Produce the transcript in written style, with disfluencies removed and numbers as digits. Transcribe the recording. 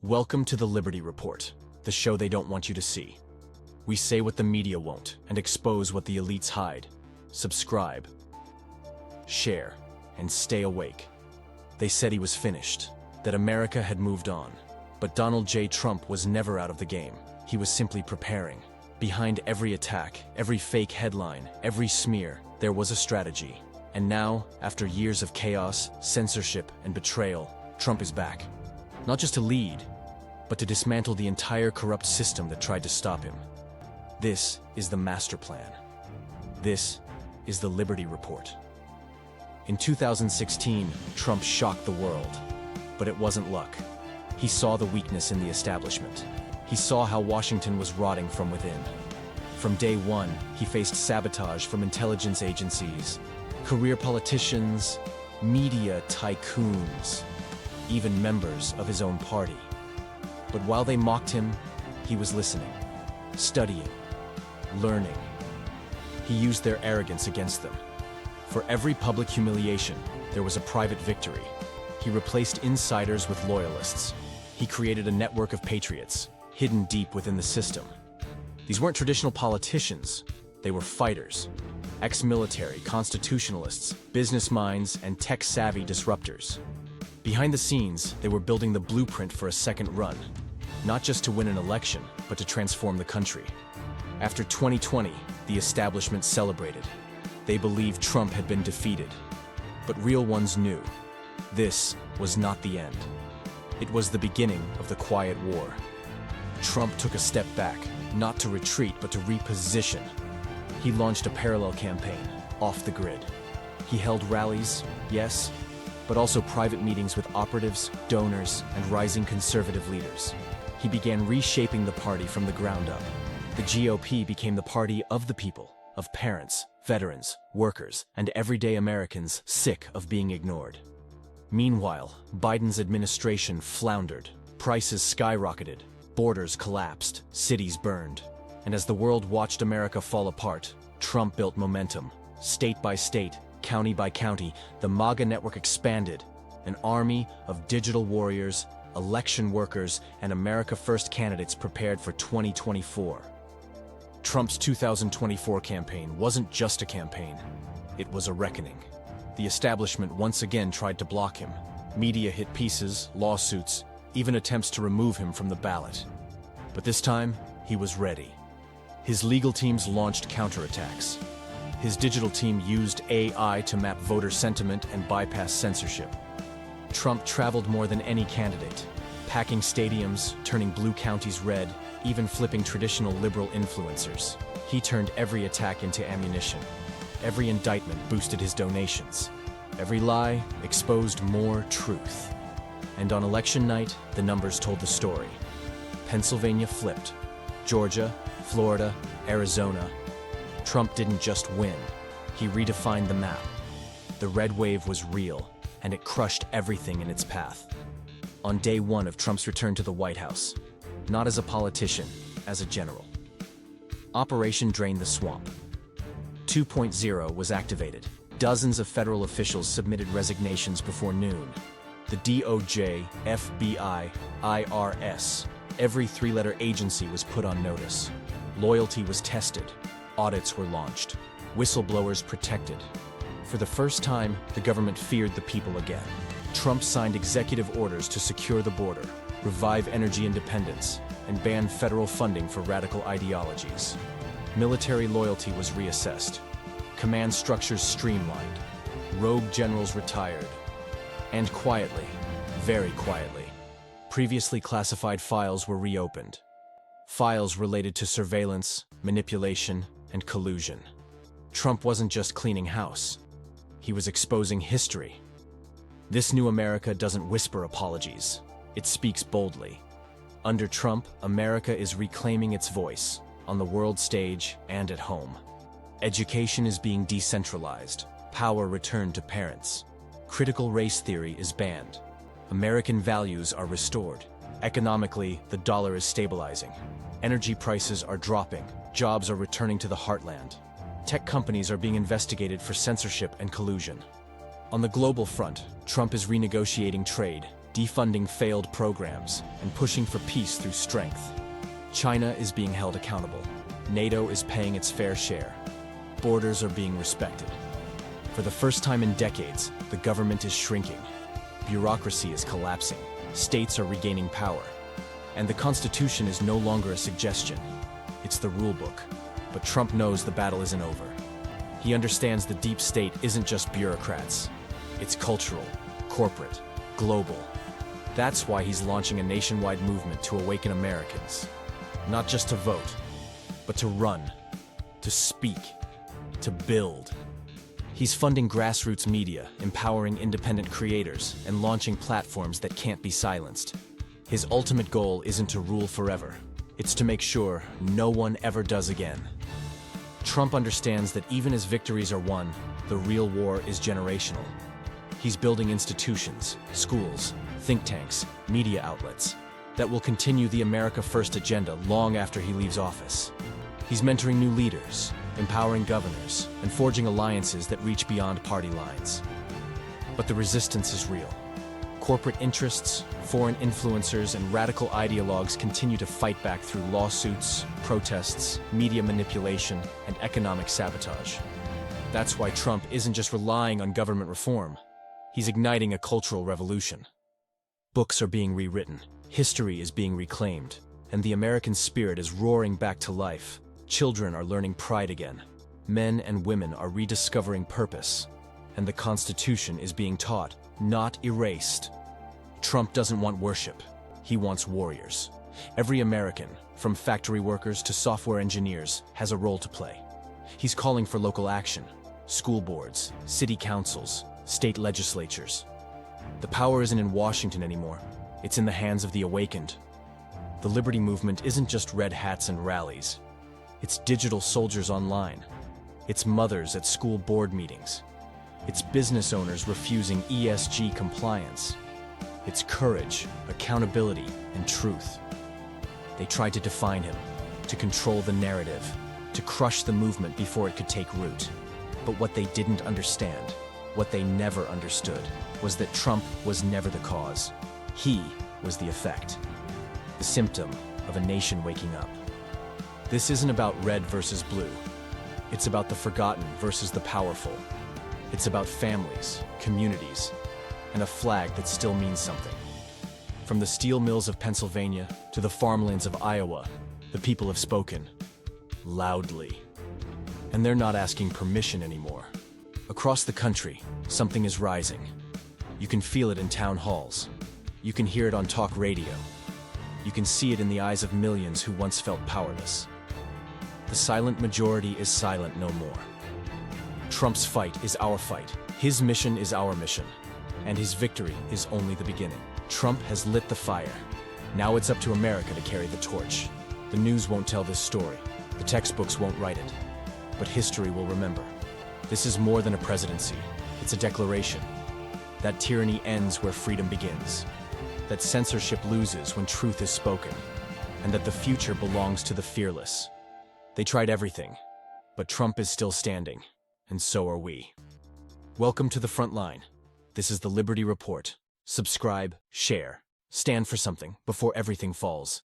Welcome to the Liberty Report, the show they don't want you to see. We say what the media won't and expose what the elites hide. Subscribe, share, and stay awake. They said he was finished, that America had moved on. But Donald J. Trump was never out of the game. He was simply preparing. Behind every attack, every fake headline, every smear, there was a strategy. And now, after years of chaos, censorship, and betrayal, Trump is back. Not just to lead, but to dismantle the entire corrupt system that tried to stop him. This is the Masterplan. This is the Liberty Report. In 2016, Trump shocked the world. But it wasn't luck. He saw the weakness in the establishment. He saw how Washington was rotting from within. From day one, he faced sabotage from intelligence agencies, career politicians, media tycoons, even members of his own party. But while they mocked him, he was listening, studying, learning. He used their arrogance against them. For every public humiliation, there was a private victory. He replaced insiders with loyalists. He created a network of patriots, hidden deep within the system. These weren't traditional politicians, they were fighters. Ex-military, constitutionalists, business minds, and tech-savvy disruptors. Behind the scenes, they were building the blueprint for a second run. Not just to win an election, but to transform the country. After 2020, the establishment celebrated. They believed Trump had been defeated. But real ones knew. This was not the end. It was the beginning of the quiet war. Trump took a step back, not to retreat, but to reposition. He launched a parallel campaign, off the grid. He held rallies, yes, but also private meetings with operatives, donors, and rising conservative leaders. He began reshaping the party from the ground up. The GOP became the party of the people, of parents, veterans, workers, and everyday Americans sick of being ignored. Meanwhile, Biden's administration floundered. Prices skyrocketed, borders collapsed, cities burned. And as the world watched America fall apart, Trump built momentum. State by state, county by county, the MAGA network expanded. An army of digital warriors, election workers, and America First candidates prepared for 2024. Trump's 2024 campaign wasn't just a campaign, it was a reckoning. The establishment once again tried to block him. Media hit pieces, lawsuits, even attempts to remove him from the ballot. But this time, he was ready. His legal teams launched counterattacks. His digital team used AI to map voter sentiment and bypass censorship. Trump traveled more than any candidate, packing stadiums, turning blue counties red, even flipping traditional liberal influencers. He turned every attack into ammunition. Every indictment boosted his donations. Every lie exposed more truth. And on election night, the numbers told the story. Pennsylvania flipped. Georgia, Florida, Arizona. Trump didn't just win. He redefined the map. The red wave was real, and it crushed everything in its path. On day one of Trump's return to the White House, not as a politician, as a general. Operation Drain the Swamp. 2.0 was activated. Dozens of federal officials submitted resignations before noon. The DOJ, FBI, IRS, every three-letter agency was put on notice. Loyalty was tested. Audits were launched. Whistleblowers protected. For the first time, the government feared the people again. Trump signed executive orders to secure the border, revive energy independence, and ban federal funding for radical ideologies. Military loyalty was reassessed. Command structures streamlined. Rogue generals retired. And quietly, very quietly, previously classified files were reopened. Files related to surveillance, manipulation, and collusion. Trump wasn't just cleaning house. He was exposing history. This new America doesn't whisper apologies. It speaks boldly. Under Trump, America is reclaiming its voice, on the world stage and at home. Education is being decentralized. Power returned to parents. Critical race theory is banned. American values are restored. Economically, the dollar is stabilizing. Energy prices are dropping. Jobs are returning to the heartland. Tech companies are being investigated for censorship and collusion. On the global front, Trump is renegotiating trade, defunding failed programs and pushing for peace through strength. China is being held accountable. NATO is paying its fair share. Borders are being respected. For the first time in decades, the government is shrinking. Bureaucracy is collapsing. States are regaining power. And the Constitution is no longer a suggestion. It's the rulebook. But Trump knows the battle isn't over. He understands the deep state isn't just bureaucrats. It's cultural, corporate, global. That's why he's launching a nationwide movement to awaken Americans. Not just to vote, but to run, to speak, to build. He's funding grassroots media, empowering independent creators, and launching platforms that can't be silenced. His ultimate goal isn't to rule forever. It's to make sure no one ever does again. Trump understands that even as victories are won, the real war is generational. He's building institutions, schools, think tanks, media outlets that will continue the America First agenda long after he leaves office. He's mentoring new leaders, empowering governors, and forging alliances that reach beyond party lines. But the resistance is real. Corporate interests, foreign influencers, and radical ideologues continue to fight back through lawsuits, protests, media manipulation, and economic sabotage. That's why Trump isn't just relying on government reform. He's igniting a cultural revolution. Books are being rewritten, history is being reclaimed, and the American spirit is roaring back to life. Children are learning pride again. Men and women are rediscovering purpose. And the Constitution is being taught, not erased. Trump doesn't want worship. He wants warriors. Every American, from factory workers to software engineers, has a role to play. He's calling for local action. School boards, city councils, state legislatures. The power isn't in Washington anymore. It's in the hands of the awakened. The Liberty Movement isn't just red hats and rallies. It's digital soldiers online. It's mothers at school board meetings. It's business owners refusing ESG compliance. It's courage, accountability, and truth. They tried to define him, to control the narrative, to crush the movement before it could take root. But what they didn't understand, what they never understood, was that Trump was never the cause. He was the effect, the symptom of a nation waking up. This isn't about red versus blue. It's about the forgotten versus the powerful. It's about families, communities, and a flag that still means something. From the steel mills of Pennsylvania to the farmlands of Iowa, the people have spoken loudly. And they're not asking permission anymore. Across the country, something is rising. You can feel it in town halls. You can hear it on talk radio. You can see it in the eyes of millions who once felt powerless. The silent majority is silent no more. Trump's fight is our fight. His mission is our mission. And his victory is only the beginning. Trump has lit the fire. Now it's up to America to carry the torch. The news won't tell this story. The textbooks won't write it. But history will remember. This is more than a presidency. It's a declaration. That tyranny ends where freedom begins. That censorship loses when truth is spoken. And that the future belongs to the fearless. They tried everything, but Trump is still standing, and so are we. Welcome to the front line. This is the Liberty Report. Subscribe, share, stand for something before everything falls.